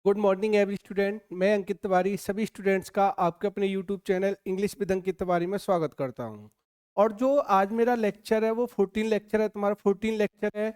Good morning every student. मैं अंकित तिवारी सभी students का आपके अपने YouTube channel English with Ankit Tiwari में स्वागत करता हूं। और जो आज मेरा लेक्चर है वो 14 लेक्चर है, तुम्हारा 14 लेक्चर है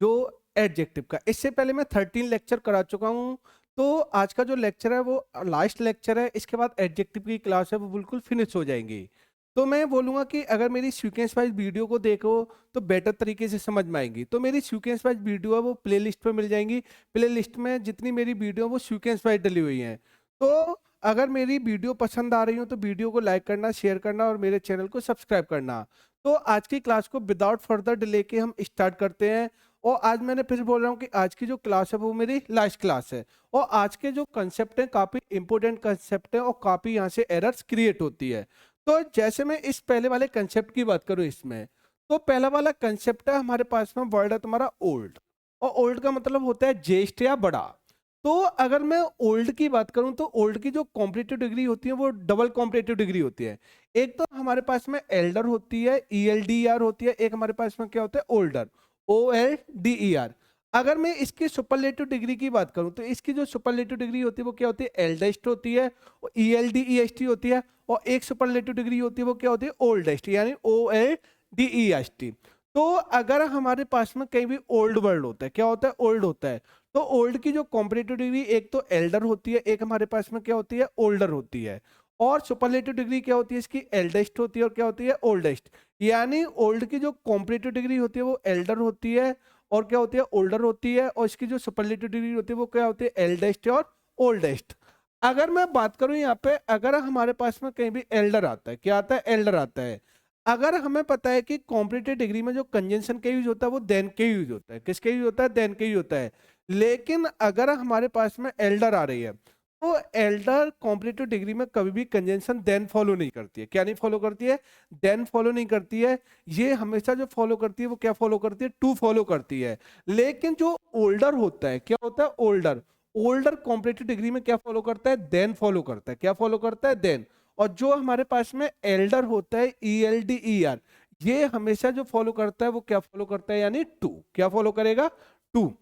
जो एडजेक्टिव का। इससे पहले मैं 13 लेक्चर करा चुका हूं। तो आज का जो लेक्चर है वो लास्ट लेक्चर है। इसके बाद एडजेक्टिव की क्लास है वो बिल्कुल फिनिश हो जाएंगी। तो मैं बोलूँगा कि अगर मेरी सीक्वेंस वाइज वीडियो को देखो तो बेटर तरीके से समझ में आएंगी। तो मेरी सीक्वेंस वाइज वीडियो है वो प्लेलिस्ट पे मिल जाएंगी। प्लेलिस्ट में जितनी मेरी वीडियो वो सीक्वेंस वाइज डली हुई हैं। तो अगर मेरी वीडियो पसंद आ रही हो तो वीडियो को लाइक करना, शेयर करना और मेरे चैनल को सब्सक्राइब करना। तो आज की क्लास को विदाउट फर्दर डिले के हम स्टार्ट करते हैं। और आज मैंने फिर बोल रहा हूँ कि आज की जो क्लास है वो मेरी लास्ट क्लास है। और आज के जो कंसेप्ट हैं काफ़ी इंपॉर्टेंट कंसेप्ट हैं और काफ़ी यहाँ से एरर्स क्रिएट होती है। तो जैसे मैं इस पहले वाले कंसेप्ट की बात करूँ इसमें, तो पहला वाला कंसेप्ट है हमारे पास में वर्ड है तुम्हारा ओल्ड। और ओल्ड का मतलब होता है ज्येष्ठ या बड़ा। तो अगर मैं ओल्ड की बात करूं तो ओल्ड की जो कॉम्पिटिटिव डिग्री होती है वो डबल कॉम्पिटिटिव डिग्री होती है। एक तो हमारे पास में एल्डर होती है, ELDER होती है। एक हमारे पास में क्या होता है, ओल्डर, OLDER। अगर मैं इसकी सुपरलेटिव डिग्री की बात करूं तो इसकी जो सुपरलेटिव डिग्री होती है वो क्या होती है, एल्डेस्ट होती है, ELDEST होती है। और एक सुपरलेटिव डिग्री होती है वो क्या होती है, ओल्डेस्ट, यानी OLDEST। तो अगर हमारे पास में कहीं भी ओल्ड वर्ड होता है, क्या होता है, ओल्ड होता है, तो ओल्ड की जो कॉम्पिटिटिव डिग्री एक तो एल्डर होती है, एक हमारे पास में क्या होती है, ओल्डर होती है। और सुपरलेटिव डिग्री क्या होती है इसकी, एल्डेस्ट होती है और क्या होती है, ओल्डेस्ट। यानी ओल्ड की जो कॉम्पिटिटिव डिग्री होती है वो एल्डर होती है और क्या होती है, ओल्डर होती है। और इसकी जो सुपरलेटिव डिग्री होती है वो क्या होती है, एल्डेस्ट और ओल्डेस्ट। अगर मैं बात करूं यहाँ पे, अगर हमारे पास में कहीं भी एल्डर आता है, क्या आता है, एल्डर आता है। अगर हमें पता है कि कॉम्पिटिटिव डिग्री में जो कंजंक्शन का यूज होता है वो देन के यूज होता है, किसके यूज होता है, देन के यूज होता है। लेकिन अगर हमारे पास में एल्डर आ रही है तो एल्डर कॉम्पिटिटिव डिग्री में कभी भी कंजंक्शन देन फॉलो नहीं करती है। क्या नहीं फॉलो करती है, देन फॉलो नहीं करती है। ये हमेशा जो फॉलो करती है वो क्या फॉलो करती है, टू फॉलो करती है। लेकिन जो ओल्डर होता है, क्या होता है, ओल्डर, ओल्डर कॉम्पिटिटिव डिग्री में क्या फॉलो करता है, देन फॉलो करता है। क्या फॉलो करता है, देन। और जो हमारे पास में एल्डर होता है, ELDER, ये हमेशा जो फॉलो करता है वो क्या फॉलो करता है, यानी टू। क्या फॉलो करेगा, टू।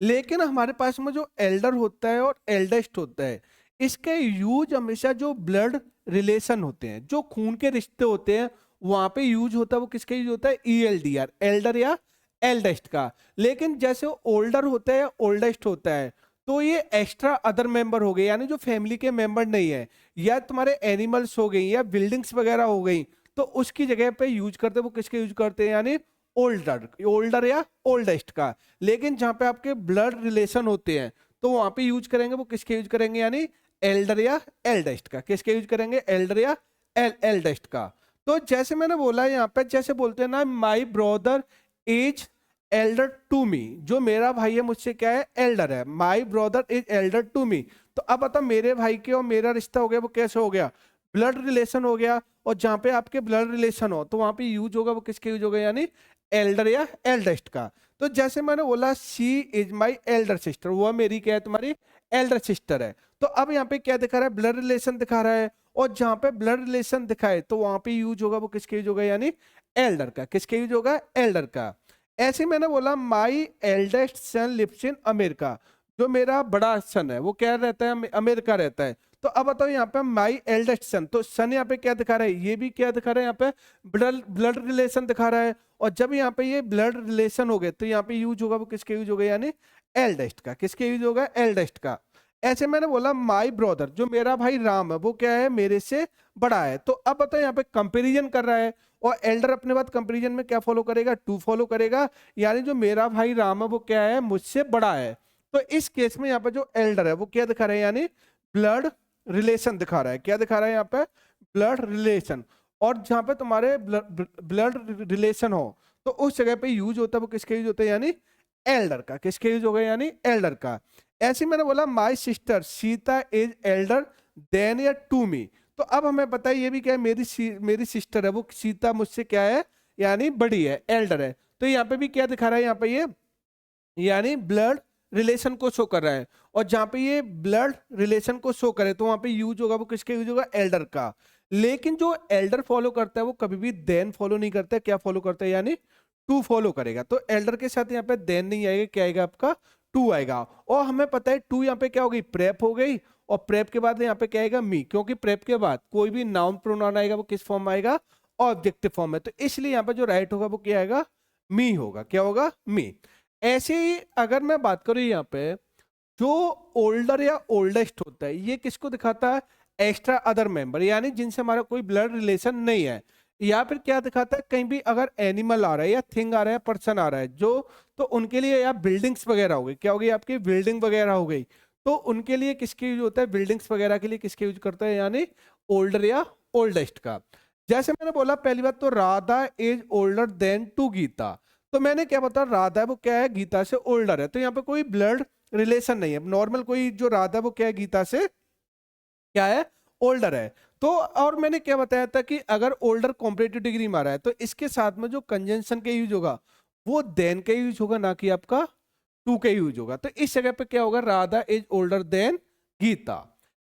लेकिन हमारे पास में जो एल्डर होता है और एल्डेस्ट होता है, इसके यूज हमेशा जो ब्लड रिलेशन होते हैं, जो खून के रिश्ते होते हैं, वहां पे यूज होता है। वो किसका यूज होता है, ELDR, एल्डर या एल्डेस्ट का। लेकिन जैसे ओल्डर होता है, ओल्डेस्ट होता है, तो ये एक्स्ट्रा अदर मेंबर हो गए, यानी जो फैमिली के मेंबर नहीं है, या तुम्हारे एनिमल्स हो गई या बिल्डिंग्स वगैरह हो गई, तो उसकी जगह पे यूज करते हैं। वो किसके यूज करते हैं, यानी ओल्डर, ओल्डर या ओल्डेस्ट का। लेकिन जहां पे आपके ब्लड रिलेशन होते हैं तो वहां पे यूज करेंगे, वो किसके यूज करेंगे, यानी एल्डर या एल्डेस्ट का। किसके यूज करेंगे, एल्डर या एल्डेस्ट का। तो जैसे मैंने बोला यहाँ पे, जैसे बोलते हैं ना, my brother is elder to me, जो मेरा भाई है मुझसे क्या है, एल्डर है। My brother is elder to me. तो अब बताओ, मेरे भाई के और मेरा रिश्ता हो गया, वो कैसे हो गया, ब्लड रिलेशन हो गया। और जहां पे आपके ब्लड रिलेशन हो तो वहां पे यूज होगा, वो किसके यूज होगा, यानी एल्डर या एल्डेस्ट का। तो जैसे मैंने बोला, she is my elder sister, वो मेरी क्या है, तुम्हारी एल्डर सिस्टर है। तो अब यहाँ पे क्या दिखा रहा है, ब्लड रिलेशन दिखा रहा है। और जहां पे ब्लड रिलेशन दिखाए तो वहां पे यूज होगा, वो किसके यूज होगा, यानी एल्डर का। किसके यूज होगा, एल्डर का। ऐसे मैंने बोला, my eldest son lives in America, जो मेरा बड़ा सन है वो क्या रहता है, अमेरिका रहता है। तो अब बताओ यहाँ पे माई एल्डेस्ट सन, तो सन यहाँ पे क्या दिखा रहा है, ये भी क्या दिखा रहा है, यहाँ पे ब्लड ब्लड रिलेशन दिखा रहा है। और जब यहाँ पे ये ब्लड रिलेशन हो गए तो यहाँ पे यूज होगा, वो किसके यूज होगा, यानी एल्डेस्ट का। किसके यूज होगा, एल्डेस्ट का। ऐसे मैंने बोला, माई ब्रदर, जो मेरा भाई राम है वो क्या है, मेरे से बड़ा है। तो अब बताओ यहाँ पे कंपेरिजन कर रहा है, और एल्डर अपने बाद कंपेरिजन में क्या फॉलो करेगा, टू फॉलो करेगा। यानी जो मेरा भाई राम है वो क्या है, मुझसे बड़ा है। तो इस केस में यहाँ पे जो एल्डर है वो क्या दिखा रहा है, यानी ब्लड रिलेशन दिखा रहा है। क्या दिखा रहा है यहाँ पे, ब्लड रिलेशन। और जहां पे तुम्हारे ब्लड रिलेशन हो तो उस जगह पे यूज होता है, वो किसके यूज होता है, यानी एल्डर का। किसके यूज हो गया, यानी एल्डर का। ऐसे मैंने बोला, my sister Sita is elder than या टू मी। तो अब हमें पता है ये भी क्या है, मेरी सिस्टर है, वो सीता मुझसे क्या है, यानी बड़ी है, एल्डर है। तो यहाँ पे भी क्या दिखा रहा है, यहाँ पे ये यानी ब्लड रिलेशन को शो कर रहा है। और जहां पे ये ब्लड रिलेशन को शो करे तो वहां पे यूज होगा, वो किसके यूज होगा, एल्डर का। लेकिन जो एल्डर फॉलो करता है वो कभी भी देन फॉलो नहीं करता है। क्या फॉलो करता है, यानी टू फॉलो करेगा। तो एल्डर के साथ यहाँ पे देन नहीं आएगा, क्या आएगा आपका, टू आएगा। और हमें पता है टू यहाँ पे क्या हो गई, प्रेप हो गई, और प्रेप के बाद यहाँ पे क्या आएगा, मी, क्योंकि प्रेप के बाद कोई भी नाउन प्रोनाउन आएगा वो किस फॉर्म में आएगा, ऑब्जेक्टिव फॉर्म में। तो इसलिए यहाँ पे जो राइट होगा वो क्या आएगा, मी होगा। क्या होगा, मी। ऐसे ही अगर मैं बात करूं यहाँ पे, जो ओल्डर या ओल्डेस्ट होता है ये किसको दिखाता है, एक्स्ट्रा अदर मेंबर, यानी जिनसे हमारा कोई ब्लड रिलेशन नहीं है। या फिर क्या दिखाता है, कहीं भी अगर एनिमल आ रहा है या थिंग आ रहा है, पर्सन आ रहा है जो, तो उनके लिए, या बिल्डिंग्स वगैरह हो गई, क्या हो गई आपकी बिल्डिंग वगैरह हो गई, तो उनके लिए किसके यूज होता है, बिल्डिंग्स वगैरह के लिए किसके यूज करता है, यानी ओल्डर या ओल्डेस्ट का। जैसे मैंने बोला पहली बात, तो Radha is older than to Gita. तो मैंने क्या बता, राधा है वो क्या है, गीता से ओल्डर है, तो यहाँ पे कोई ब्लड रिलेशन नहीं है, नॉर्मल कोई जो राधा वो क्या है, गीता से क्या है, ओल्डर है। तो और मैंने क्या बताया था कि अगर ओल्डर कॉम्परेटिव डिग्री में आ रहा है तो इसके साथ में जो कंजंक्शन का यूज होगा वो देन का यूज होगा, ना कि आपका टू का यूज होगा। तो इस जगह पे क्या होगा, Radha is older than Gita.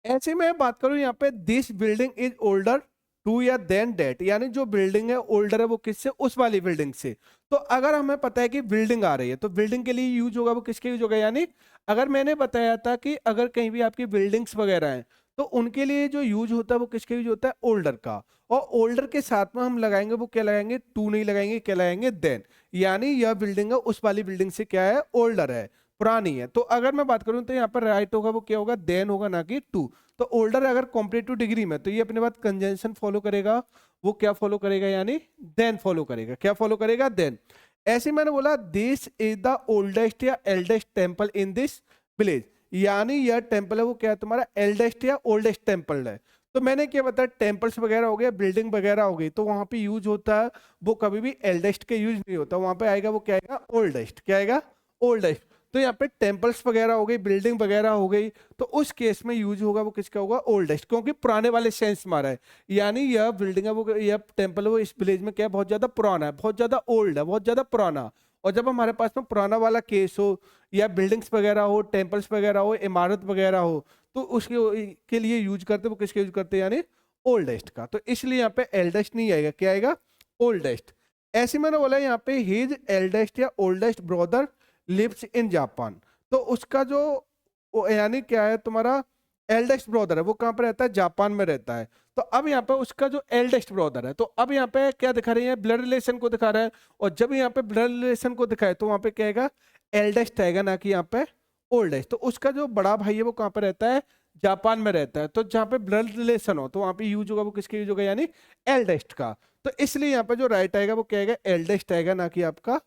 ऐसे में बात करूं यहाँ पे, this building is older to या देन डेट, यानी जो बिल्डिंग है ओल्डर है वो किससे, उस वाली बिल्डिंग से। तो अगर हमें पता है कि बिल्डिंग आ रही है तो बिल्डिंग के लिए यूज होगा वो किसके यूज होगा, यानी अगर मैंने बताया था कि अगर कहीं भी आपकी बिल्डिंग्स वगैरह हैं तो उनके लिए जो यूज होता है वो किसके यूज होता है, ओल्डर का। और ओल्डर के साथ में हम लगाएंगे वो क्या लगाएंगे, टू नहीं लगाएंगे, क्या लगाएंगे, देन, यानी यह बिल्डिंग है उस वाली बिल्डिंग से क्या है, ओल्डर है, पुरानी है। तो अगर मैं बात करूं तो यहाँ पर राइट होगा वो क्या होगा, देन होगा, ना कि टू। तो ओल्डर अगर कॉम्परेटिव डिग्री में, तो ये अपने बात कंजंक्शन फॉलो करेगा, वो क्या फॉलो करेगा, यानी देन फॉलो करेगा। क्या फॉलो करेगा, देन। ऐसे मैंने बोला दिस इज द ओल्डेस्ट या eldest temple in this village, यानी यह टेम्पल है वो क्या है तुम्हारा, एल्डेस्ट या ओल्डेस्ट टेम्पल है। तो मैंने क्या बताया, टेम्पल्स वगैरह हो गया, बिल्डिंग वगैरह हो गई, तो वहां पे यूज होता है वो कभी भी एल्डेस्ट का यूज नहीं होता, वहां पे आएगा वो क्या आएगा, ओल्डेस्ट। क्या आएगा, ओल्डेस्ट। तो यहाँ पे टेम्पल्स वगैरह हो गई, बिल्डिंग वगैरह हो गई, तो उस केस में यूज होगा वो किसका होगा, ओल्डेस्ट, क्योंकि पुराने वाले सेंस मारा है, यानी यह बिल्डिंग है वो, यह टेम्पल है वो इस विलेज में क्या है, बहुत ज्यादा पुराना है, बहुत ज्यादा ओल्ड है, बहुत ज्यादा पुराना। और जब हमारे पास में पुराना वाला केस हो, या बिल्डिंग्स वगैरह हो, टेम्पल्स वगैरह हो, इमारत वगैरह हो, तो उसके के लिए यूज करते, वो किसके यूज करते हैं, यानी ओल्डेस्ट का। तो इसलिए यहाँ पे एल्डेस्ट नहीं आएगा, क्या आएगा, ओल्डेस्ट। ऐसे मैंने बोला यहाँ पे हिज एल्डेस्ट या oldest brother lives in Japan, तो उसका जो यानी क्या है तुम्हारा एल्डेस्ट ब्रदर है वो कहाँ पर रहता है, जापान में रहता है। तो अब यहाँ पे उसका जो एल्डेस्ट ब्रदर है, तो अब यहाँ पे क्या दिखा रही है, ब्लड रिलेशन को दिखा रहा है, और जब यहाँ पे ब्लड रिलेशन को दिखाए तो वहां पे क्या आएगा, एल्डेस्ट आएगा, ना कि यहाँ पे ओल्डेस्ट। तो उसका जो बड़ा भाई है वो कहाँ पे रहता है, जापान में रहता है। तो जहाँ पे ब्लड रिलेशन हो तो वहां पे यूज होगा वो किसके यूज होगा, यानी एल्डेस्ट का। तो इसलिए यहाँ पे जो राइट आएगा वो क्या आएगा, एल्डेस्ट आएगा, ना कि आपका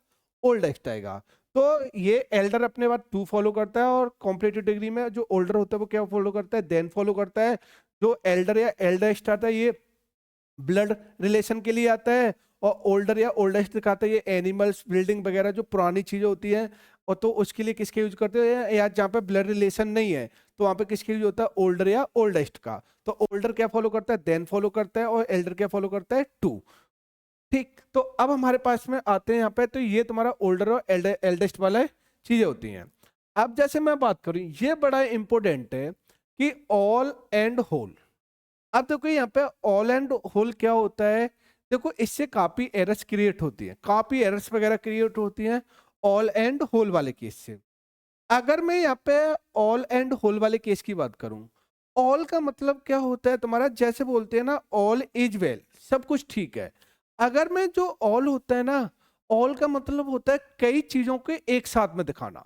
ओल्डेस्ट आएगा। तो ये एल्डर अपने बाद टू फॉलो करता है, और कॉम्परेटिव डिग्री में जो ओल्डर होता है वो क्या फॉलो करता है, देन फॉलो करता है। जो एल्डर या एल्डेस्ट आता है ये ब्लड रिलेशन के लिए आता है, और ओल्डर या ओल्डेस्ट दिखाता है ये एनिमल्स, बिल्डिंग वगैरह जो पुरानी चीजें होती हैं, और तो उसके लिए किसके यूज करते हैं, या जहाँ पे ब्लड रिलेशन नहीं है तो वहां पे किसके यूज होता है, ओल्डर या ओल्डेस्ट का। तो ओल्डर क्या फॉलो करता है, देन फॉलो करता है, और एल्डर क्या फॉलो करता है, टू। ठीक, तो अब हमारे पास में आते हैं यहाँ पे, तो ये तुम्हारा ओल्डर और एल्डेस्ट वाला चीजें होती हैं। अब जैसे मैं बात करूं, ये बड़ा इंपॉर्टेंट है कि ऑल एंड होल। अब देखो यहाँ पे ऑल एंड होल क्या होता है, देखो इससे काफी एरर्स क्रिएट होती है, काफी एरर्स वगैरह क्रिएट होती हैं ऑल एंड होल वाले केस से। अगर मैं यहाँ पे ऑल एंड होल वाले केस की बात करूं, ऑल का मतलब क्या होता है तुम्हारा, जैसे बोलते हैं ना ऑल इज वेल, सब कुछ ठीक है। अगर मैं जो ऑल होता है ना, ऑल का मतलब होता है कई चीजों को एक साथ में दिखाना,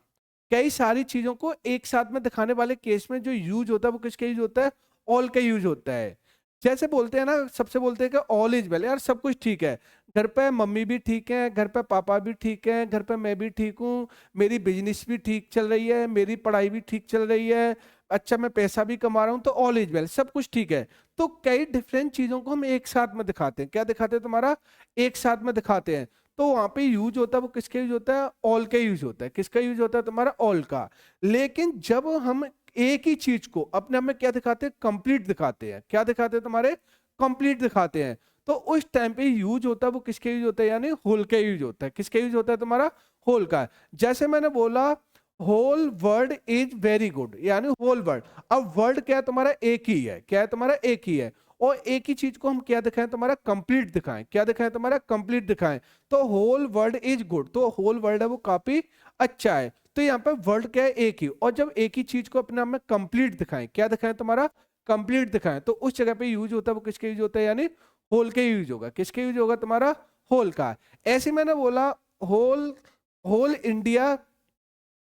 कई सारी चीजों को एक साथ में दिखाने वाले केस में जो यूज होता है वो किसका यूज होता है, ऑल का यूज होता है। जैसे बोलते हैं ना, सबसे बोलते हैं कि ऑल इज वेल, यार सब कुछ ठीक है, घर पे मम्मी भी ठीक है, घर पे पापा भी ठीक है, घर पे मैं भी ठीक हूँ, मेरी बिजनेस भी ठीक चल रही है, मेरी पढ़ाई भी ठीक चल रही है, अच्छा मैं पैसा भी कमा रहा हूँ, तो ऑल इज वेल, सब कुछ ठीक है। तो कई डिफरेंट चीजों को हम एक साथ में दिखाते हैं, क्या दिखाते हैं तुम्हारा, एक साथ में दिखाते हैं। तो वहां पे यूज होता है वो किसका यूज होता है, ऑल का यूज होता है। किसका यूज होता है तुम्हारा, ऑल का। लेकिन जब हम एक ही चीज को अपने आप में क्या दिखाते हैं, कंप्लीट दिखाते हैं, क्या दिखाते हैं तुम्हारे, कंप्लीट दिखाते हैं, तो उस टाइम पे यूज होता है वो किसके यूज होता है, यानी होल का यूज होता है। किसका यूज होता है तुम्हारा, होल का। जैसे मैंने बोला whole word is very good, यानी होल वर्ड। अब वर्ड क्या है तुम्हारा, एक ही है, क्या है तुम्हारा, एक ही है, और एक ही चीज को हम क्या दिखाएं तुम्हारा, कंप्लीट दिखाएं, क्या दिखाएं तुम्हारा, कंप्लीट दिखाएं। तो होल वर्ड इज गुड, तो होल वर्ड है वो काफी अच्छा है। तो यहाँ पे वर्ड क्या है, एक ही। और जब एक ही चीज को अपने आप में कंप्लीट दिखाएं, क्या दिखाएं तुम्हारा, कंप्लीट दिखाएं, तो उस जगह पे यूज होता है वो किसके यूज होता है, यानी होल के यूज होगा। किसके यूज होगा, तुम्हारा होल का। ऐसे मैंने बोला whole, whole India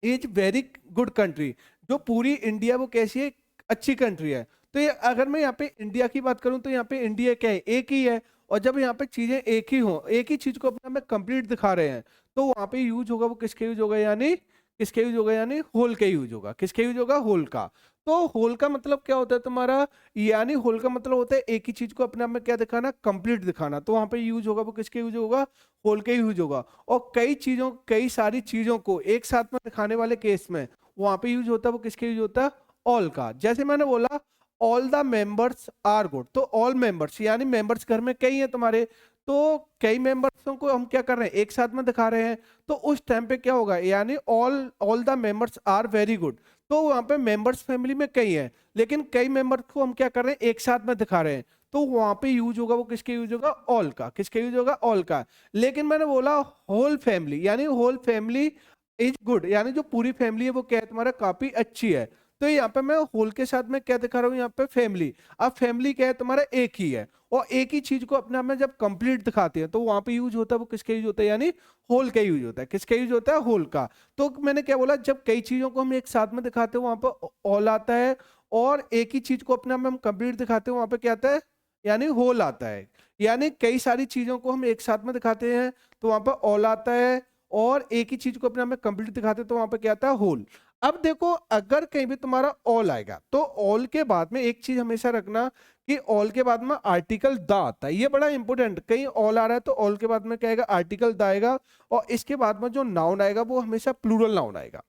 is very good country, जो पूरी इंडिया वो कैसी है, अच्छी कंट्री है। तो ये अगर मैं यहाँ पे इंडिया की बात करूं तो यहाँ पे इंडिया क्या है, एक ही है। और जब यहाँ पे चीजें एक ही हो, एक ही चीज को अपने में कंप्लीट दिखा रहे हैं, तो वहां पे यूज होगा वो किसके यूज होगा, यानी किसके यूज होगा, यानी होल के यूज होगा। किसके यूज होगा, होल का। तो होल का मतलब क्या होता है तुम्हारा, यानी होल का मतलब होता है एक ही चीज को अपने आप में क्या दिखाना, कंप्लीट दिखाना। तो वहां पे यूज होगा वो किसके यूज होगा, होल के यूज होगा। और कई चीजों, कई सारी चीजों को एक साथ में दिखाने वाले केस में वहां पे यूज होता है वो किसके यूज होता है, ऑल का। जैसे मैंने बोला all the members are good, तो ऑल मेंबर्स यानी मेंबर्स घर में कई हैं तुम्हारे, तो कई मेंबर्सों को हम क्या कर रहे हैं, एक साथ में दिखा रहे हैं। तो उस टाइम पे क्या होगा, यानी all all the members are very good, तो वहां पे मेंबर्स फैमिली में कई हैं, लेकिन कई मेंबर्स को हम क्या कर रहे हैं, एक साथ में दिखा रहे हैं। तो वहां पे यूज होगा वो किसके यूज होगा, ऑल का। किसके यूज होगा, ऑल का। लेकिन मैंने बोला होल फैमिली, यानी होल फैमिली इज गुड, यानी जो पूरी फैमिली है वो क्या है तुम्हारा, काफी अच्छी है। तो यहाँ पे मैं होल के साथ में क्या दिखा रहा हूँ, यहाँ पे फैमिली। अब फैमिली क्या है तुम्हारा, एक ही है। और एक ही चीज को अपने आप में जब कंप्लीट दिखाते हैं तो वहां पे यूज होता है वो किसके यूज होता है, यानी होल का यूज होता है। किसका यूज होता है, होल का। तो मैंने क्या बोला, जब कई चीजों को हम एक साथ में दिखाते हैं वहां पर ऑल आता है, और एक ही चीज को अपने आप में हम कंप्लीट दिखाते हैं वहां पे क्या आता है, यानी होल आता है। यानी कई सारी चीजों को हम एक साथ में दिखाते हैं तो वहां पर ऑल आता है, और एक ही चीज को अपने आप में कंप्लीट दिखाते हैं तो वहां पे क्या आता है, होल। अब देखो अगर कहीं भी तुम्हारा ऑल आएगा तो ऑल के बाद में एक चीज हमेशा रखना कि ऑल के बाद में आर्टिकल द आता है। ये बड़ा इंपॉर्टेंट, कहीं ऑल आ रहा है तो ऑल के बाद में क्या आएगा, आर्टिकल द आएगा। और इसके बाद में जो नाउन आएगा वो हमेशा प्लूरल नाउन आएगा।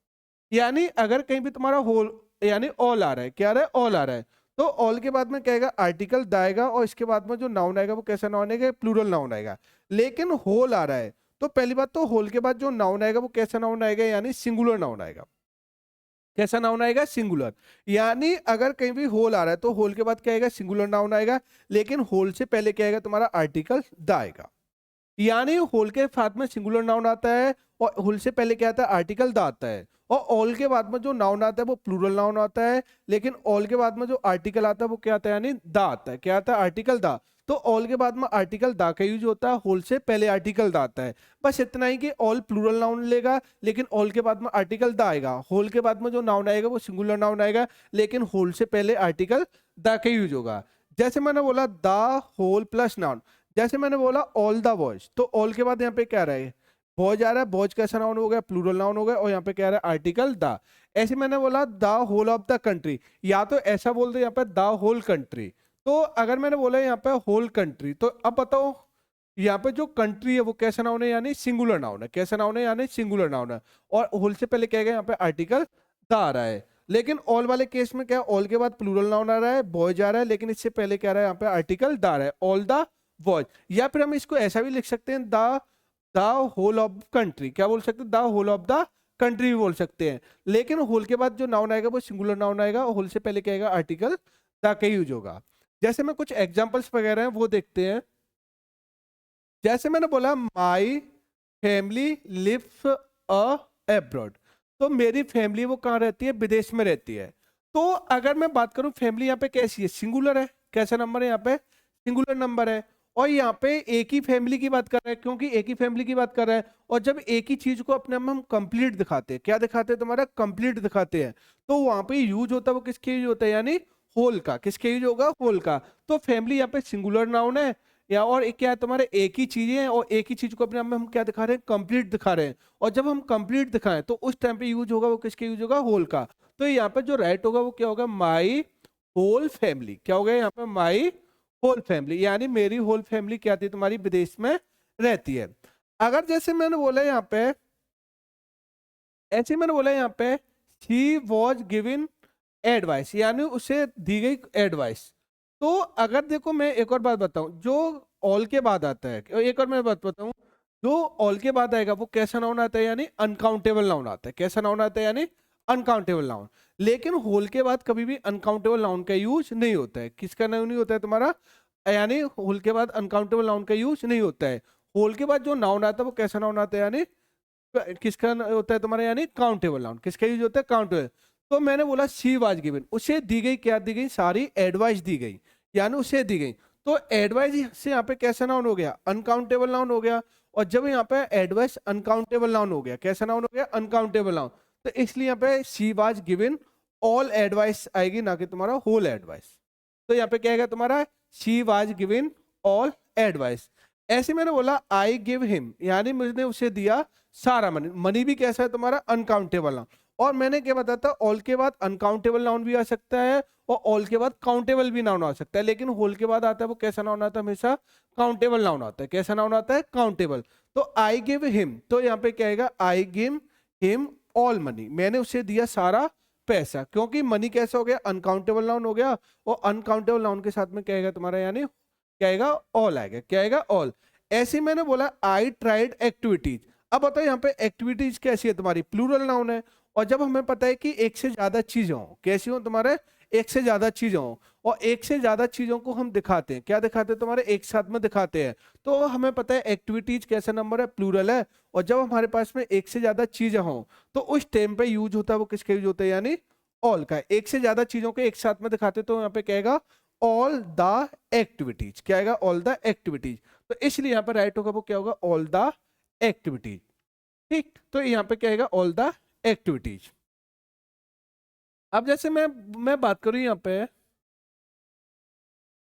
यानी अगर कहीं भी तुम्हारा होल यानी ऑल आ रहा है, क्या आ रहा है, ऑल आ रहा है, तो ऑल के बाद में क्या आएगा, आर्टिकल द आएगा। और इसके बाद में जो नाउन आएगा वो कैसा नाउन आएगा, प्लूरल नाउन आएगा। लेकिन होल आ रहा है तो पहली बात तो होल के बाद जो नाउन आएगा वो कैसा नाउन आएगा, यानी सिंगुलर नाउन आएगा। कैसा नाउन आएगा, सिंगुलर। यानी अगर कहीं भी होल आ रहा है तो होल के बाद क्या आएगा, सिंगुलर नाउन आएगा। लेकिन होल से पहले क्या आएगा तुम्हारा, आर्टिकल द आएगा। यानी होल के साथ में सिंगुलर नाउन आता है और होल से पहले क्या आता है, आर्टिकल द आता है। और ऑल के बाद में जो नाउन आता है वो प्लूरल नाउन आता है। लेकिन ऑल के बाद में जो आर्टिकल आता है वो क्या आता है, यानी द आता है। क्या आता है, आर्टिकल द। तो ऑल के बाद में आर्टिकल द का यूज होता है, होल से पहले आर्टिकल द आता है। बस इतना ही कि ऑल प्लूरल नाउन लेगा, लेकिन ऑल के बाद में आर्टिकल द आएगा। होल के बाद में जो नाउन आएगा वो सिंगुलर नाउन आएगा, लेकिन होल से पहले आर्टिकल द का यूज होगा। जैसे मैंने बोला द होल प्लस नाउन, जैसे मैंने बोला ऑल द बॉयज, तो ऑल के बाद यहाँ पे क्या रहा है, बॉयज आ रहा है। बॉयज कैसा नाउन हो गया, प्लूरल नाउन हो गया। और यहाँ पे क्या रहा है, आर्टिकल द। ऐसे मैंने बोला the whole of the country, या तो ऐसा बोल दो यहाँ पे द होल कंट्री। तो अगर मैंने बोला यहाँ पे होल कंट्री, तो अब बताओ यहाँ पे जो कंट्री है वो कैसा नाउन है, यानी सिंगुलर नाउन है। कैसा नाउन है, यानी सिंगुलर नाउन है। और होल से पहले क्या है, यहाँ पे आर्टिकल द आ रहा है। लेकिन ऑल वाले केस में क्या, ऑल के बाद प्लूरल नाउन आ रहा है, बॉयज आ रहा है, लेकिन इससे पहले क्या आ रहा है, यहाँ पे आर्टिकल द आ रहा है, ऑल द बॉयज। या फिर हम इसको ऐसा भी लिख सकते हैं, the the whole of country. क्या बोल सकते हैं, the whole of the country भी बोल सकते हैं। लेकिन होल के बाद जो नाउन आएगा वो सिंगुलर नाउन आएगा, और होल से पहले क्या आएगा, आर्टिकल द का यूज होगा। जैसे मैं कुछ एग्जांपल्स वगैरह हैं वो देखते हैं। जैसे मैंने बोला माई फैमिली लिव्स अब्रॉड, तो मेरी फैमिली वो कहाँ रहती है, विदेश में रहती है। तो अगर मैं बात करूं फैमिली यहाँ पे कैसी है, सिंगुलर है। कैसा नंबर है, यहाँ पे सिंगुलर नंबर है। और यहाँ पे एक ही फैमिली की बात कर रहा है, क्योंकि एक ही फैमिली की बात कर रहा है। और जब एक ही चीज को अपने आप में हम कंप्लीट दिखाते हैं, क्या दिखाते हैं तुम्हारा, कंप्लीट दिखाते हैं, तो वहां पे यूज होता है वो किसके यूज होता है, यानी होल का। किसके यूज होगा, होल का। तो फैमिली यहाँ पे सिंगुलर नाउन है, या और एक क्या है तुम्हारे, एक ही चीजें हैं और एक ही चीज को अपने आप में हम क्या दिखा रहे हैं, कंप्लीट दिखा रहे हैं। और जब हम कंप्लीट दिखाएं तो उस टाइम पे यूज होगा वो किसके यूज होगा, होल का। तो यहाँ पे जो राइट होगा वो क्या होगा, माई होल फैमिली। क्या होगा यहाँ पे, माई होल फैमिली, यानी मेरी होल फैमिली क्या थी तुम्हारी, विदेश में रहती है। अगर जैसे मैंने बोला यहाँ पे, ऐसे मैंने बोला यहाँ पे शी वॉज गिवन एडवाइस, यानी उसे दी गई एडवाइस। तो अगर देखो मैं एक और बात बताऊं, जो ऑल के बाद आता है, एक और मैं बात बताऊं, जो ऑल के बाद आएगा वो कैसा नाउन आता है, यानी अनकाउंटेबल नाउन आता है। कैसा नाउन आता है, यानी अनकाउंटेबल नाउन। लेकिन होल के बाद कभी भी अनकाउंटेबल नाउन का यूज नहीं होता है। किसका नाउन नहीं होता है तुम्हारा, यानी होल के बाद अनकाउंटेबल नाउन का यूज नहीं होता है। होल के बाद जो नाउन आता है वो कैसा नाउन आता है, यानी किसका होता है तुम्हारा, यानी काउंटेबल नाउन। किसका यूज होता है, काउंटेबल। तो मैंने बोला शी वाज गिवन, उसे दी गई, क्या दी गई, सारी एडवाइस दी गई, यानी उसे दी गई। तो एडवाइस से यहाँ पे कैसा नाउन हो गया, अनकाउंटेबल नाउन हो गया। और जब यहाँ पे एडवाइस अनकाउंटेबल नाउन हो गया, कैसा नाउन हो गया, अनकाउंटेबल नाउन, तो इसलिए यहाँ पे she was given all advice आएगी, ना कि तुम्हारा होल एडवाइस। तो यहाँ पे क्या आएगा तुम्हारा, she was given all advice. ऐसे मैंने बोला आई गिव हिम, यानी मुझने उसे दिया सारा मनी। मनी भी कैसा है तुम्हारा, अनकाउंटेबल नाउन। और मैंने क्या बताया था, ऑल के बाद अनकाउंटेबल नाउन भी आ सकता है और ऑल के बाद काउंटेबल भी नाउन आ सकता है, लेकिन होल के बाद आता है वो कैसा नाउन आता है, हमेशा काउंटेबल नाउन आता है। कैसा नाउन आता है, काउंटेबल। तो आई गिव हिम, तो यहाँ पे क्या आएगा, I give him all money, मैंने उसे दिया सारा पैसा। क्योंकि मनी कैसा हो गया, अनकाउंटेबल नाउन हो गया, और अनकाउंटेबल नाउन के साथ में क्या आएगा तुम्हारा, यानी क्या आएगा, ऑल आएगा। क्या आएगा, ऑल। ऐसे मैंने बोला आई ट्राइड एक्टिविटीज। अब बताओ यहाँ पे एक्टिविटीज कैसी है तुम्हारी, प्लूरल नाउन है। और जब हमें पता है कि एक से ज्यादा चीजें हो, कैसी हो तुम्हारे, एक से ज्यादा चीजें हो, और एक से ज्यादा चीजों को हम दिखाते हैं, क्या दिखाते हैं तुम्हारे, एक साथ में दिखाते हैं। तो हमें पता है एक्टिविटीज कैसा नंबर है, प्लूरल है। और जब हमारे पास में एक से ज्यादा चीजें हो, तो उस टाइम पे यूज होता है वो किसका यूज होता है, यानी ऑल का। एक से ज्यादा चीजों को एक साथ में दिखाते, तो यहाँ पे कहेगा ऑल द एक्टिविटीज। क्या आएगा, ऑल द एक्टिविटीज। तो इसलिए यहाँ पे राइट होगा वो क्या होगा, ऑल द एक्टिविटीज। ठीक, तो यहाँ पे क्या आएगा, ऑल द एक्टिविटीज। अब जैसे मैं बात करूं यहाँ पे,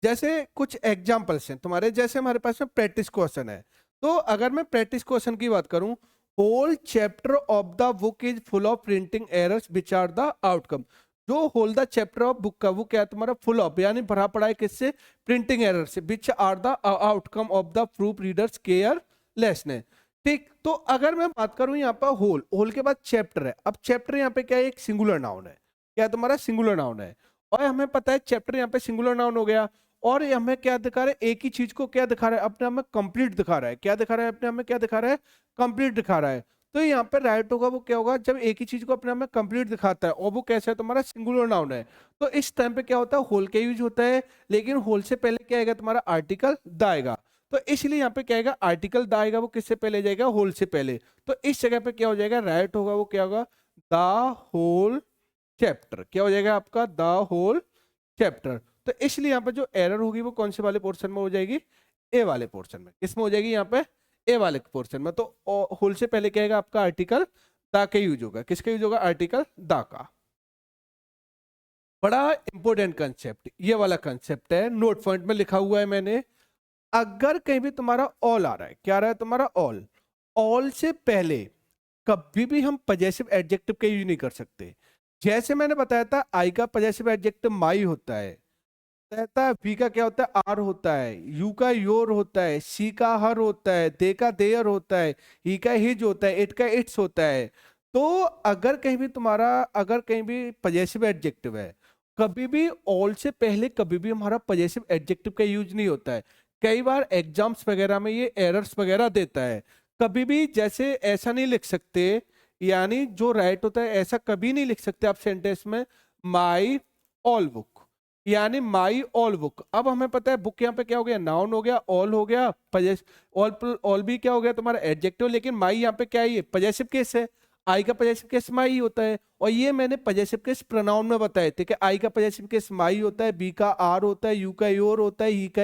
जैसे कुछ एग्जाम्पल्स हैं तुम्हारे, जैसे हमारे पास में प्रैक्टिस क्वेश्चन है। तो अगर मैं प्रैक्टिस क्वेश्चन की बात करूं, whole chapter of the book is full of printing errors which are the outcome. जो whole the chapter of book का, वो क्या है तुम्हारा, फुल ऑफ, यानी भरा पड़ा है किससे, प्रिंटिंग एरर से, which are the outcome of the proof readers carelessness. ठीक, तो अगर मैं बात करूं यहाँ पर होल, होल के बाद चैप्टर है। अब चैप्टर यहाँ पे क्या है, एक सिंगुलर नाउन है। क्या तुम्हारा, सिंगुलर नाउन है। और हमें पता है चैप्टर यहाँ पे सिंगुलर नाउन हो गया। और ये हमें क्या दिखा रहा है, एक ही चीज को क्या दिखा रहा है, अपने आप में कंप्लीट दिखा रहा है। क्या दिखा रहा है, अपने आप में क्या दिखा रहा है, कंप्लीट दिखा रहा है। तो यहाँ पे राइट होगा वो क्या होगा, जब एक ही चीज को अपने आप में कंप्लीट दिखाता है, और वो कैसा है तुम्हारा, सिंगुलर नाउन है। तो इस टाइम पे क्या होता है, होल का यूज होता है। लेकिन होल से पहले क्या आएगा तुम्हारा, आर्टिकल द आएगा। तो इसलिए यहाँ पे क्या आएगा, आर्टिकल द आएगा, वो किससे पहले जाएगा, होल से पहले। तो इस जगह पे क्या हो जाएगा, राइट होगा वो क्या होगा, द होल चैप्टर। क्या हो जाएगा आपका, द होल चैप्टर। तो इसलिए यहाँ पे जो एरर होगी वो कौन से वाले पोर्शन में हो जाएगी, ए वाले पोर्शन में। किसमें हो जाएगी, यहाँ पे ए वाले पोर्शन में। तो होल से पहले क्या आएगा आपका, आर्टिकल द का यूज होगा। किसका यूज होगा, आर्टिकल द का। बड़ा इंपॉर्टेंट कंसेप्ट ये वाला कंसेप्ट है, नोट पॉइंट में लिखा हुआ है मैंने। अगर कहीं भी तुम्हारा ऑल आ रहा है, क्या आ रहा है तुम्हारा, ऑल, ऑल से पहले कभी भी हम पजेसिव एडजेक्टिव का यूज नहीं कर सकते। जैसे मैंने बताया था, आई का पजेसिव एडजेक्टिव माई होता है, रहता है, वी का क्या होता है, आर होता है, यू का योर होता है, सी का हर होता है, दे का देयर होता है, ही का हिज होता है, इट का इट्स होता है। तो अगर कहीं भी तुम्हारा, अगर कहीं भी पजेसिव एडजेक्टिव है, कभी भी ऑल से पहले कभी भी हमारा पजेसिव एडजेक्टिव का यूज नहीं होता है। कई बार एग्जाम्स वगैरह में ये एरर्स वगैरह देता है। कभी भी जैसे ऐसा नहीं लिख सकते, यानी जो राइट होता है ऐसा कभी नहीं लिख सकते आप सेंटेंस में, माई ऑल बुक, यानी माई ऑल बुक। अब हमें पता है बुक यहाँ पे क्या हो गया, नाउन हो गया, ऑल हो गया, ऑल ऑल भी क्या हो गया तुम्हारा एडजेक्टिव। लेकिन माई यहाँ पे क्या है, ये पजेसिव केस है। आई का पजेसिव केस माई होता है। और ये मैंने पजेसिव केस प्रोनाउन में बताए थे कि आई का पजेसिव केस माई होता है, बी का आर होता है, यू का योर होता है, ही का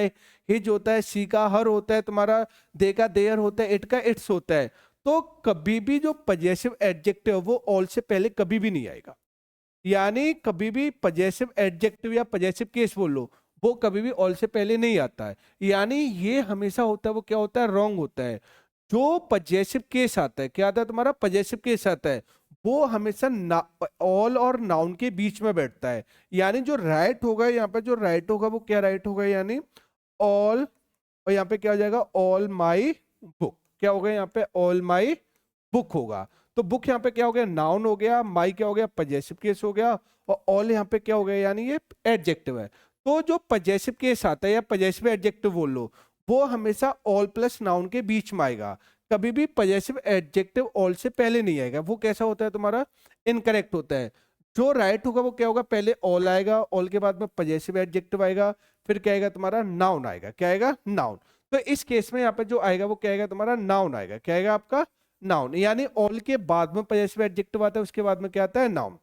हिज होता है, सी का हर होता है तुम्हारा, दे का देयर होता है, इट का इट्स होता है। तो कभी भी जो पजेसिव एडजेक्टिव वो ऑल से पहले कभी भी नहीं आएगा। यानी कभी भी पजेसिव एडजेक्टिव या पजेसिव केस बोल लो, वो कभी भी ऑल से पहले नहीं आता है। यानी ये हमेशा होता है वो क्या होता है, रॉन्ग होता है। जो पजेसिव केस आता है, क्या आता है तुम्हारा, पजेसिव केस आता है, वो हमेशा ऑल और नाउन के बीच में बैठता है। यानी जो राइट होगा यहाँ पे, जो राइट होगा वो क्या राइट होगा, यानी ऑल, और यहाँ पे क्या हो जाएगा, ऑल माई बुक। क्या होगा यहाँ पे, ऑल माई बुक होगा। तो बुक यहाँ पे क्या हो गया, नाउन हो गया, माई क्या हो गया, पजेसिव केस हो गया, और ऑल यहाँ पे क्या हो गया, यानी ये एडजेक्टिव है। तो जो पजेसिव केस आता है या पजेसिव एडजेक्टिव बोल लो, वो हमेशा ऑल प्लस नाउन के बीच में आएगा। कभी भी पजेसिव एडजेक्टिव ऑल से पहले नहीं आएगा। वो कैसा होता है तुम्हारा, इनकरेक्ट होता है। जो राइट होगा वो क्या होगा, पहले ऑल आएगा, ऑल के बाद में पजेसिव एडजेक्टिव आएगा, फिर क्या आएगा तुम्हारा, नाउन आएगा। क्या आएगा, नाउन। तो इस केस में यहाँ पे जो आएगा वो क्या आएगा तुम्हारा, नाउन आएगा। क्या आएगा आपका, नाउन, यानी ऑल के बाद में पजेसिव एडजेक्टिव आता है, उसके बाद में क्या आता है, नाउन।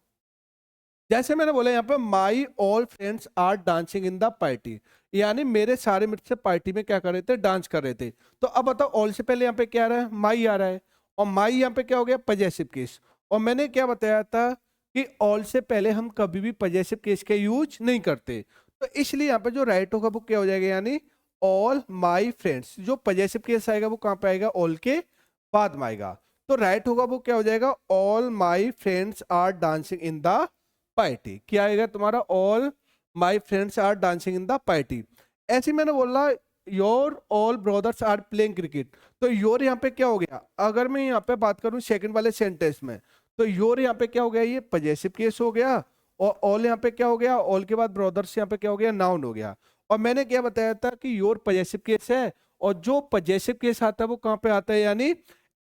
जैसे मैंने बोला यहाँ पे my all friends are dancing in the party, यानी मेरे सारे मित्र पार्टी में क्या कर रहे थे, डांस कर रहे थे। तो अब बताओ ऑल से पहले यहाँ पे क्या आ रहा है, माई आ रहा है, और माई यहाँ पे क्या हो गया, पजेसिव केस। और मैंने क्या बताया था कि ऑल से पहले हम कभी भी पजेसिव केस का यूज नहीं करते, तो इसलिए यहाँ पे जो राइट होगा वो क्या हो जाएगा, यानी ऑल माई फ्रेंड्स। जो पजेसिव केस आएगा वो कहाँ पे आएगा, ऑल के बाद में आएगा। तो राइट होगा वो क्या हो जाएगा, all my friends are dancing in the party. क्या आएगा तुम्हारा, all my friends are dancing in the party. ऐसे मैंने बोला your all brothers are playing cricket, तो योर यहाँ पे क्या हो गया, अगर मैं यहाँ पे बात करूँ सेकंड वाले सेंटेंस में, तो योर यहाँ पे क्या हो गया, ये पजेसिव केस हो गया, और ऑल यहाँ पे क्या हो गया, ऑल के बाद ब्रदर्स यहाँ पे क्या हो गया, नाउन हो गया। और मैंने क्या बताया था कि योर पजेसिव केस है, और जो पजेसिव केस आता है वो कहाँ पे आता है, यानी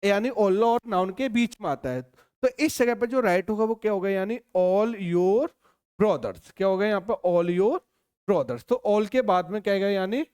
यानी ऑल और नाउन के बीच में आता है। तो इस जगह पे जो राइट होगा वो क्या होगा, यानी ऑल योर ब्रदर्स। क्या होगा यहाँ पे, ऑल योर ब्रदर्स। तो ऑल के बाद में क्या आएगा, यानी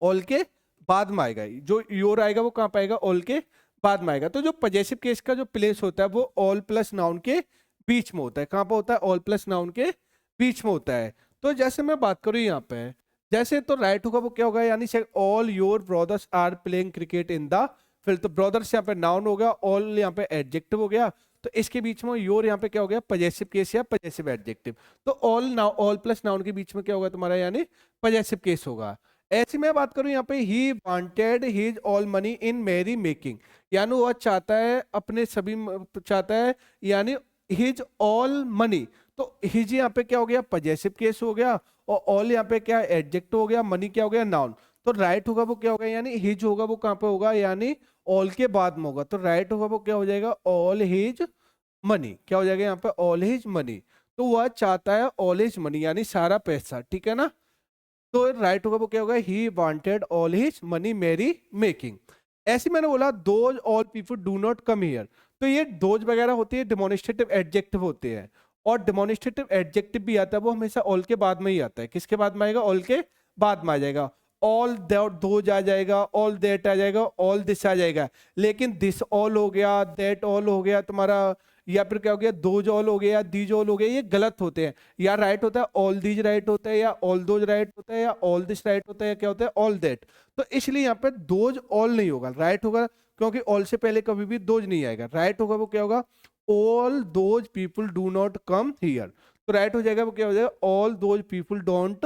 ऑल के बाद में आएगा, जो योर आएगा वो कहाँ पाएगा, ऑल के बाद में आएगा। तो जो पजेसिव केस का जो प्लेस होता है वो ऑल प्लस नाउन के बीच में होता है। कहाँ पे होता है, ऑल प्लस नाउन के बीच में होता है। तो जैसे मैं बात करूँ यहाँ पे, जैसे तो राइट होगा वो क्या होगा, यानी all your brothers are playing cricket in the field. तो ब्रदर्स यहाँ पे नाउन हो गया, ऑल यहाँ पे एडजेक्टिव हो गया, तो इसके बीच में योर यहाँ पे क्या हो गया, पजेसिव केस या पजेसिव एडजेक्टिव। तो ऑल प्लस नाउन के बीच में क्या होगा तुम्हारा, यानी पजेसिव केस होगा। ऐसी मैं बात करूं यहाँ पे, he wanted his all money in merrymaking, यानी वह चाहता है अपने सभी चाहता है, यानी हिज ऑल मनी। तो हिज यहाँ पे क्या हो गया, पजेसिव केस हो गया, और ऑल यहाँ पे क्या एडजेक्टिव हो गया, मनी क्या हो गया, नाउन। तो राइट होगा वो क्या होगा, यानी हिज होगा वो कहाँ पे होगा, यानी ऑल के बाद में होगा। तो राइट होगा वो क्या हो जाएगा, ऑल हिज मनी। क्या हो जाएगा यहाँ पे, ऑल हिज मनी। तो वह चाहता है ऑल हिज मनी, यानी सारा पैसा, ठीक है ना। तो राइट होगा वो क्या होगा, he wanted all his money merrymaking. ऐसे मैंने बोला those all people do not come here, तो ये दोज वगैरह होती है डेमोनिस्ट्रेटिव एडजेक्टिव होते हैं, और डेमोनिस्ट्रेटिव एडजेक्टिव भी आता है वो हमेशा ऑल के बाद में ही आता है। किसके बाद में आएगा, ऑल के बाद में आ जाएगा। ऑल दोज आ जाएगा, ऑल दैट आ जाएगा, ऑल दिस आ जाएगा। लेकिन दिस ऑल हो गया, दैट ऑल हो गया तुम्हारा, या फिर क्या हो गया, दोज ऑल हो गया, दीज ऑल हो गया, ये गलत होते हैं। या राइट होता है ऑल दीज राइट होता है, या ऑल दोज राइट होता है, या ऑल दिस राइट होता है, या क्या होता है, ऑल दैट। तो इसलिए यहाँ पे दोज ऑल नहीं होगा, राइट होगा, क्योंकि ऑल से पहले कभी भी दोज नहीं आएगा। राइट होगा वो क्या होगा, all those people do not come here. तो राइट हो जाएगा वो क्या हो जाएगा, all those people don't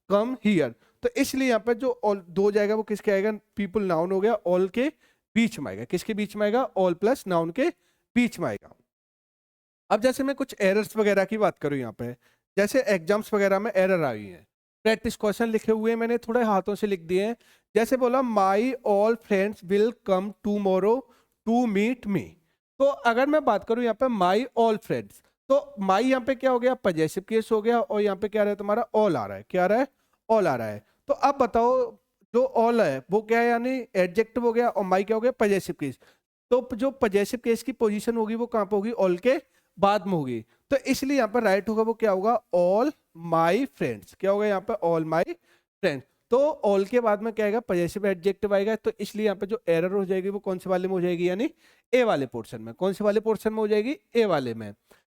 come here. तो इसलिए यहाँ पे जो ऑल दो जाएगा वो किसके आएगा, पीपल नाउन हो गया, ऑल के बीच में आएगा। किसके बीच में आएगा, ऑल प्लस नाउन के बीच में आएगा। अब जैसे मैं कुछ एरर्स वगैरह की बात करूं यहाँ पे, जैसे एग्जाम्स वगैरह में एरर आई है, प्रैक्टिस क्वेश्चन लिखे हुए हैं मैंने, थोड़े हाथों से लिख दिए हैं। जैसे बोला my all friends will come tomorrow to meet me. तो अगर मैं बात करूं यहाँ पे माई ऑल फ्रेंड्स, तो माई यहाँ पे क्या हो गया, पजेसिव केस हो गया, और यहाँ पे क्या आ रहा है तुम्हारा, ऑल आ रहा है। क्या आ रहा है, ऑल आ रहा है। तो अब बताओ जो ऑल है वो क्या है, यानी एडजेक्टिव हो गया, और माई क्या हो गया, पजेसिव केस। तो जो पजेसिव केस की पोजीशन होगी वो कहाँ पे होगी, ऑल के बाद में होगी। तो इसलिए यहाँ पर राइट होगा वो क्या होगा, ऑल माई फ्रेंड्स। क्या होगा यहाँ पे, ऑल माई फ्रेंड्स। तो ऑल के बाद में क्या आएगा, पजेसिव एडजेक्टिव आएगा। तो इसलिए यहाँ पे जो एरर हो जाएगी वो कौन से वाले में हो जाएगी, यानी ए वाले पोर्शन में। कौन से वाले पोर्शन में हो जाएगी, ए वाले में।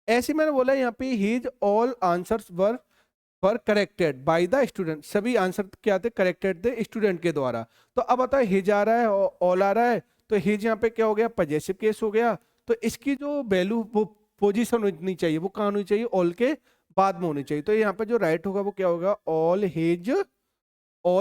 ऐसे मैंने बोला यहाँ पे his all answers were corrected by the student, सभी आंसर क्या थे, करेक्टेड थे स्टूडेंट के द्वारा। तो अब बताओ हिज आ रहा है और ऑल आ रहा है, तो हिज यहाँ पे क्या हो गया, पजेसिव केस हो गया। तो इसकी जो वैल्यू वो पोजीशन होनी चाहिए वो कहाँ होनी चाहिए, ऑल के बाद में होनी चाहिए। तो यहाँ पे जो राइट होगा वो क्या होगा, all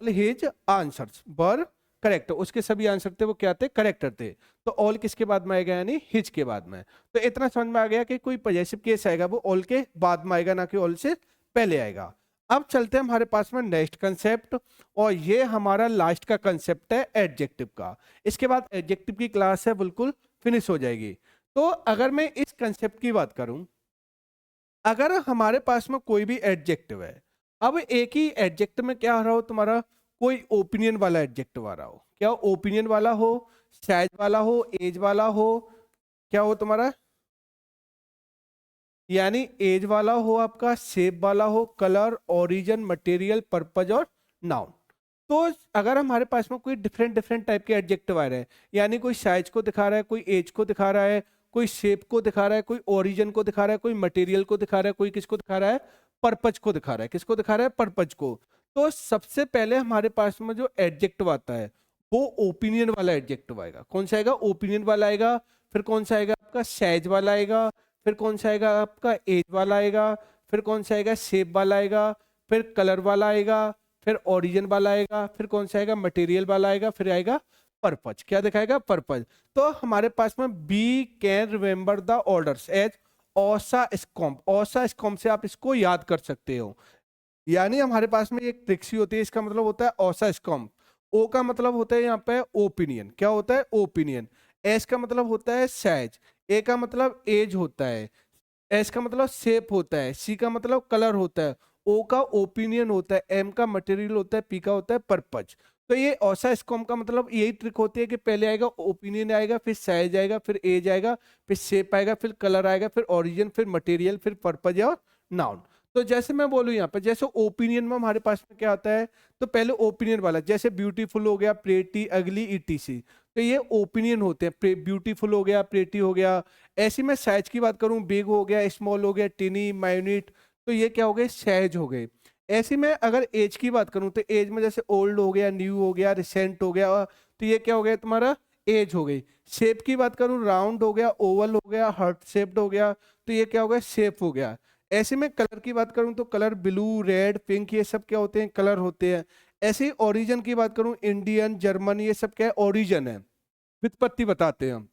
his answers were correct. उसके सभी आंसर थे वो क्या थे, करेक्टर थे। तो ऑल किसके बाद में आएगा, यानी हिज के बाद में। तो इतना समझ में आ गया कि कोई पजेसिव केस आएगा वो ऑल के बाद में आएगा, ना कि ऑल से पहले आएगा। अब चलते हैं हमारे पास में नेक्स्ट कंसेप्ट, और ये हमारा लास्ट का कंसेप्ट है एडजेक्टिव का। इसके बाद एडजेक्टिव की क्लास है बिल्कुल फिनिश हो जाएगी। तो अगर मैं इस कंसेप्ट की बात करूं, अगर हमारे पास में कोई भी एडजेक्टिव है, अब एक ही एडजेक्टिव में क्या आ रहा हो तुम्हारा, कोई ओपिनियन वाला एडजेक्टिव आ रहा हो, क्या ओपिनियन वाला हो, साइज वाला हो, एज वाला हो, क्या हो तुम्हारा, यानी एज वाला हो आपका, शेप वाला हो, कलर, ओरिजिन, मटेरियल, पर्पज और नाउन। तो अगर हमारे पास में कोई डिफरेंट डिफरेंट टाइप के एडजेक्टिव आ रहे हैं, यानी कोई साइज को दिखा रहा है, कोई एज को दिखा रहा है, कोई शेप को दिखा रहा है, कोई ओरिजिन को दिखा रहा है, कोई मटेरियल को दिखा रहा है, कोई किसको दिखा रहा है, पर्पज को दिखा रहा है। किसको दिखा रहा है? पर्पज को। तो सबसे पहले हमारे पास में जो एडजेक्टिव आता है वो ओपिनियन वाला एडजेक्टिव आएगा। कौन सा आएगा? ओपिनियन वाला आएगा। फिर कौन सा आएगा? आपका साइज वाला आएगा। फिर कौन सा आएगा? आपका एज वाला आएगा। फिर कौन सा आएगा? शेप वाला आएगा। फिर कलर वाला आएगा। फिर ओरिजिन वाला आएगा। फिर कौन सा आएगा? मटेरियल वाला आएगा। फिर आएगा पर्पज। क्या दिखाएगा? पर्पज। तो हमारे पास में we can remember the orders as OSASCOMP. ओसा स्कॉम्प से आप इसको याद कर सकते हो। यानी हमारे पास में एक ट्रिक्सी होती है, इसका मतलब होता है ओसा स्कॉम्प। ओ का मतलब होता है यहाँ पे ओपिनियन। क्या होता है? ओपिनियन। एस का मतलब होता है साइज। ए का मतलब एज होता है। एस का मतलब शेप होता है। सी का मतलब कलर होता है। ओ का ओपिनियन होता है। एम का मटेरियल होता है। पी का होता है पर्पज। तो ये औसा स्कॉम का मतलब यही ट्रिक होती है कि पहले आएगा ओपिनियन आएगा, फिर साइज आएगा, फिर एज आएगा, फिर शेप आएगा, फिर कलर आएगा, फिर ओरिजिन, फिर मटेरियल, फिर पर्पज और नाउन। तो जैसे मैं बोलूँ यहाँ पे, जैसे ओपिनियन में हमारे पास में क्या आता है, तो पहले ओपिनियन वाला, जैसे ब्यूटीफुल हो गया, प्रेटी, अगली, ईटीसी। तो ये ओपिनियन होते हैं। ब्यूटीफुल हो गया, प्रेटी हो गया। ऐसी मैं साइज की बात करूं, बिग हो गया, स्मॉल हो गया, टिनी, माइन्यूट, तो ये क्या हो गए? साइज हो गए। ऐसी में अगर एज की बात करूं तो एज में जैसे ओल्ड हो गया, न्यू हो गया, रिसेंट हो गया, तो ये क्या हो गया? तुम्हारा एज हो गई। शेप की बात करूं, राउंड हो गया, ओवल हो गया, हार्ट शेप्ड हो गया, तो ये क्या हो गया? शेप हो गया। ऐसे में कलर की बात करूं तो कलर ब्लू, रेड, पिंक, ये सब क्या होते हैं? कलर होते हैं। ऐसे ही ओरिजिन की बात करूं, इंडियन, जर्मन, ये सब क्या है? ओरिजिन है, व्युत्पत्ति बताते हैं हम।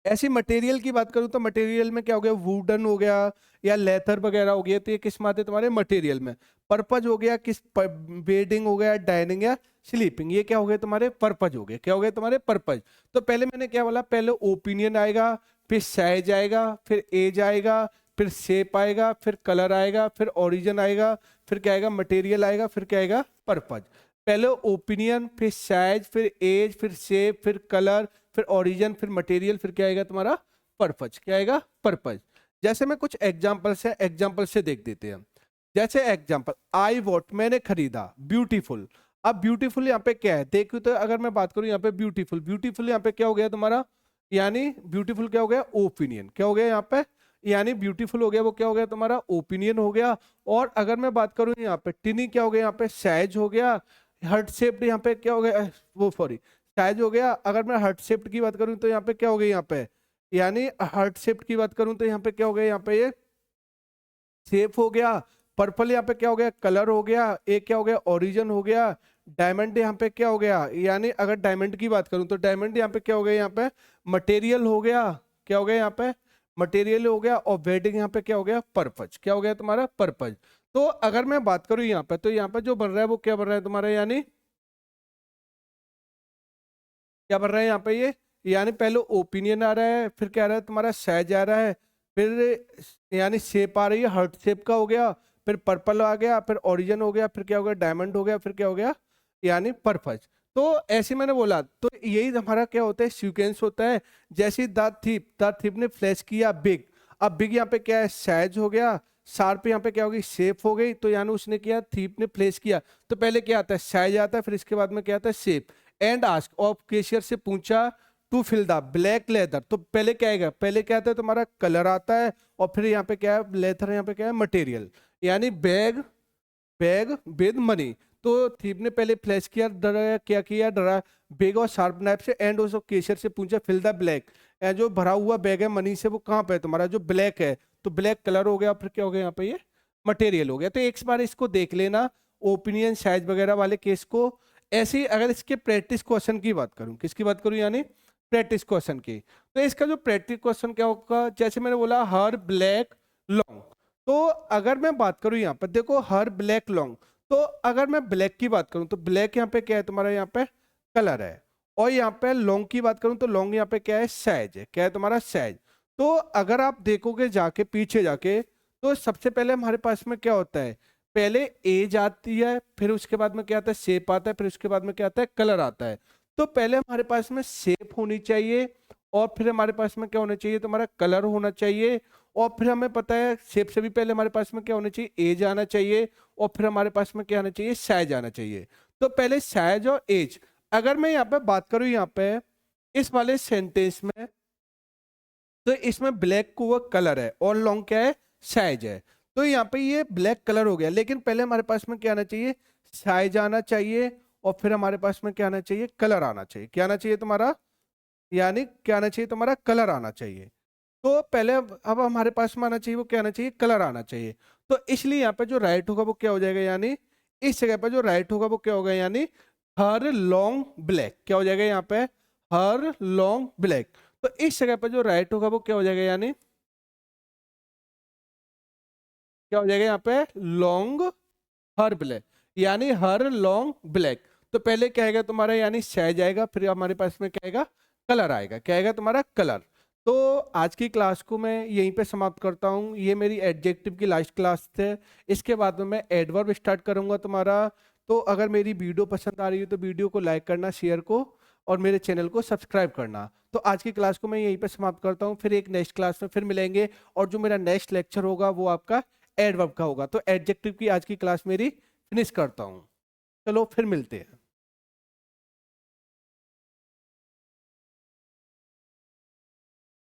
ऐसी मटेरियल की बात करूं तो मटेरियल में क्या हो गया? वुडन हो गया या लेथर वगैरह हो गया, तो ये किस में आते हैं? तुम्हारे मटेरियल में। पर्पज हो गया, किस बेडिंग हो गया, डाइनिंग या स्लीपिंग, ये क्या हो गया? तुम्हारे पर्पज हो गए। क्या हो गए? तुम्हारे पर्पज। तो पहले मैंने क्या बोला? पहले ओपिनियन आएगा, फिर साइज आएगा, फिर एज आएगा, फिर शेप आएगा, फिर कलर आएगा, फिर ओरिजिन आएगा, फिर क्या आएगा? मटेरियल आएगा, फिर क्या आएगा? पर्पज। पहले ओपिनियन, फिर साइज, फिर एज, फिर शेप, फिर कलर, फिर ओरिजिन, फिर मटेरियल, फिर क्या आएगा? तुम्हारा पर्पज। क्या आएगा? पर्पज। जैसे मैं कुछ एग्जांपल्स है, एग्जांपल से देख देते हैं। जैसे एग्जांपल, आई वॉट, मैंने खरीदा, ब्यूटीफुल। अब ब्यूटीफुल यहाँ पे क्या है? देखो तो अगर मैं बात करूं यहाँ पे ब्यूटीफुल, ब्यूटीफुल यहाँ पे क्या हो गया तुम्हारा? यानी ब्यूटीफुल क्या हो गया? ओपिनियन। क्या हो गया यहाँ पे? यानी ब्यूटीफुल हो गया, वो क्या हो गया? तुम्हारा ओपिनियन हो गया। और अगर मैं बात करूं यहाँ पे टिनी, क्या हो गया? यहाँ पे साइज हो गया। हार्ट शेप्ड यहाँ पे क्या हो गया? वो सॉरी, साइज हो गया। अगर मैं हार्ट शेप्ड की बात करूं तो यहाँ पे क्या हो गया? यहाँ पे यानी हार्ट शेप्ड की बात करूं तो यहाँ पे क्या हो गया? यहाँ पे ये शेप हो गया। पर्पल यहाँ पे क्या हो गया? कलर हो गया। एक क्या हो गया? ओरिजिन हो गया। डायमंड यहाँ पे क्या हो गया? यानी अगर डायमंड की बात करूं तो डायमंड यहाँ पे क्या हो गया? यहाँ पे मटेरियल हो गया। क्या हो गया? यहाँ पे मटेरियल हो गया। और वेडिंग यहाँ पे क्या हो गया? पर्पज। क्या हो गया तुम्हारा? पर्पज। तो अगर मैं बात करूं यहाँ पे, तो यहाँ पे जो बन रहा है वो क्या बन रहा है तुम्हारा? यानी क्या बन रहा है यहाँ पे? ये यानी पहले ओपिनियन आ रहा है, फिर क्या आ रहा है तुम्हारा? साइज आ रहा है, फिर यानी शेप आ रही है, हार्ट शेप का हो गया, फिर पर्पल आ गया, फिर ओरिजिन हो गया, फिर क्या हो गया? डायमंड हो गया, फिर क्या हो गया? यानी पर्पज। तो ऐसे मैंने बोला, तो यही हमारा क्या होता है? सीक्वेंस होता है। जैसे द थीप ने फ्लैश किया बिग। अब बिग यहाँ पे क्या है? साइज हो गया। शार्प यहाँ पे क्या होगी? शेप हो गई। तो यानी उसने किया, थीप ने फ्लैश किया, तो पहले क्या आता है? साइज आता है, फिर इसके बाद में क्या आता है? शेप। एंड आस्क, और केशियर से पूछा, to fill the black leather, तो पहले क्या आएगा? पहले क्या आता है तुम्हारा? कलर आता है। और फिर यहाँ पे क्या है? लेथर, यहाँ पे क्या है? मटेरियल। यानी बैग, बैग विद मनी। तो थीप ने पहले फ्लैश किया, डराया, क्या किया? डरा बैग और शार्प नाइफ से। एंड उसको केशियर से पूछा, फिल द ब्लैक, जो भरा हुआ बैग है मनी से, वो कहाँ पे है तुम्हारा? जो ब्लैक है, तो ब्लैक कलर हो गया, फिर क्या हो गया? यहाँ पे ये मटेरियल हो गया। तो एक बार इसको देख लेना, ओपिनियन, साइज वगैरह वाले केस को। ऐसे ही अगर इसके प्रैक्टिस क्वेश्चन की बात करूं, किसकी बात करूं? यानी प्रैक्टिस क्वेश्चन की। तो इसका जो प्रैक्टिस क्वेश्चन क्या होगा? जैसे मैंने बोला हर ब्लैक लॉन्ग, तो अगर मैं बात करूं यहाँ पर, देखो हर ब्लैक लॉन्ग, तो अगर मैं ब्लैक की बात करूं तो ब्लैक यहाँ पे क्या है तुम्हारा? यहाँ पे कलर है। और यहाँ पे लॉन्ग की बात करूं तो लॉन्ग यहाँ पे क्या है? साइज है। क्या है तुम्हारा? साइज। तो अगर आप देखोगे जाके, पीछे जाके, तो सबसे पहले हमारे पास में क्या होता है? पहले एज आती है, फिर उसके बाद में क्या आता है? शेप आता है, फिर उसके बाद में क्या आता है? कलर आता है। तो पहले हमारे पास में शेप होनी चाहिए, और फिर हमारे पास में क्या होना चाहिए? तुम्हारा कलर होना चाहिए। और फिर हमें पता है शेप से भी पहले हमारे पास में क्या होना चाहिए? एज आना चाहिए। और फिर हमारे पास में क्या आना चाहिए? साइज आना चाहिए। तो पहले साइज और एज, अगर मैं यहाँ पे बात करूँ यहाँ पे इस वाले सेंटेंस में, तो इसमें ब्लैक को वो कलर है और लॉन्ग क्या है, साइज है। तो यहाँ पे ये ब्लैक कलर हो गया, लेकिन पहले हमारे पास में क्या आना चाहिए, साइज आना चाहिए, और फिर हमारे पास में क्या आना चाहिए, कलर आना चाहिए। क्या आना चाहिए तुम्हारा, यानी क्या आना चाहिए तुम्हारा, कलर आना चाहिए। तो पहले अब हमारे पास में आना चाहिए वो क्या आना चाहिए, कलर आना चाहिए। तो इसलिए यहाँ पे जो राइट होगा वो क्या हो जाएगा, यानी इस जगह पर जो राइट होगा वो क्या होगा, यानी हर लॉन्ग ब्लैक, क्या हो जाएगा यहाँ पे, हर लॉन्ग ब्लैक। तो इस जगह पर जो राइट होगा वो क्या हो जाएगा, यानी क्या हो जाएगा यहाँ पे, लॉन्ग हर ब्लैक, यानी हर लॉन्ग ब्लैक। तो पहले क्या आएगा तुम्हारा, यानी साइज आएगा, फिर हमारे पास में क्या आएगा, कलर आएगा। क्या आएगा तुम्हारा, कलर। तो आज की क्लास को मैं यहीं पे समाप्त करता हूँ। ये मेरी एडजेक्टिव की लास्ट क्लास थे। इसके बाद में मैं एडवर्ब स्टार्ट करूंगा तुम्हारा। तो अगर मेरी वीडियो पसंद आ रही है तो वीडियो को लाइक करना, शेयर को, और मेरे चैनल को सब्सक्राइब करना। तो आज की क्लास को मैं यहीं पे समाप्त करता हूँ, फिर एक नेक्स्ट क्लास में फिर मिलेंगे। और जो मेरा नेक्स्ट लेक्चर होगा वो आपका एडवर्ब का होगा। तो एडजेक्टिव की आज की क्लास मेरी फिनिश करता हूँ। चलो फिर मिलते हैं।